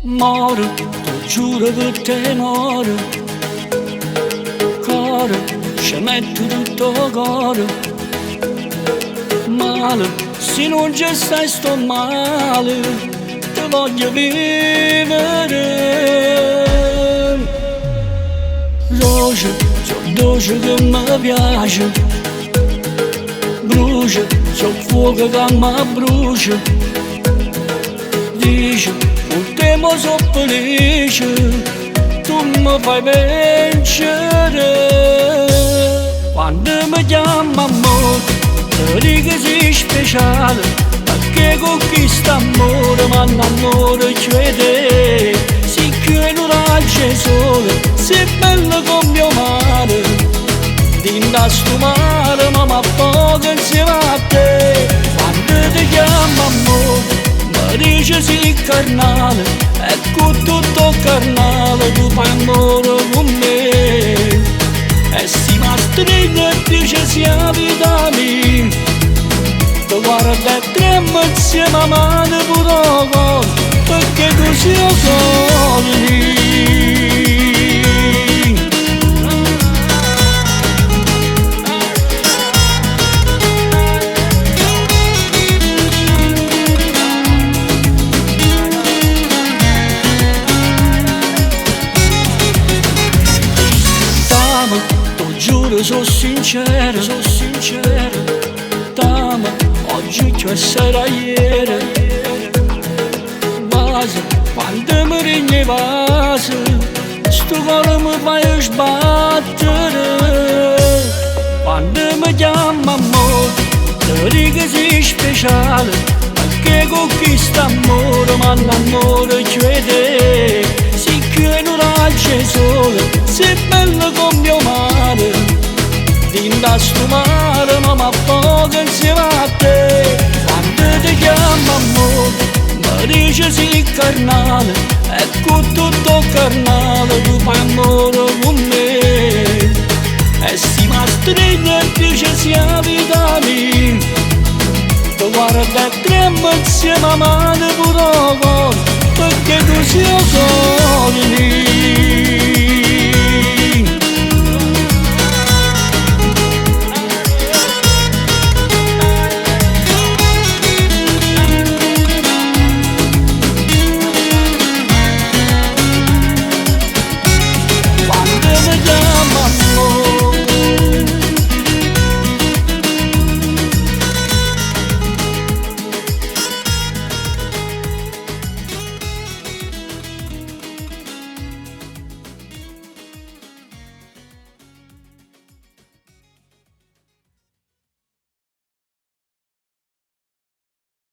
Moro, ti giuro che te moro. Cuore, ci metto tutto cuore. Male, se non ci stai sto male, ti voglio vivere. Roce, sono dolce che mi piace. Brucia, sono fuoco che mi brucia. Dice, un tempo sono felice, tu mi fai vincere. Quando mi chiama amore, ti dico sei speciale, perché con questo amore mi innamoro di te. Sei che l'oraggio sole, sei bello come mio mare, dinda sto mare ma mi appoggio insieme a te. Quando ti chiamo amore, dice sì carnale, ecco tutto carnale, tu fai amore con me. E si mi stringe e dice sia vita mia, tu guarda e trema insieme a mano pure con, perché tu sei cuore mio. Giuro, sono sincero, t'amo, oggi che sarà ieri. Base, quando mi regni base, sto cuore mi fai sbattere. Quando mi chiama amore, ti dico sei speciale, perché con questo amore mi innamoro di te. Sei che l'oraggio sole, sei bello come mio mare, dinda sto mare ma mi appoggio insieme a te. Quando ti chiamo amore, mi dice sì carnale, ecco tutto carnale, tu fai amore con me. E si mi stringe e dice sia vita mia, tu guarda e trema insieme a mano pure con, perché tu sei cuore mio.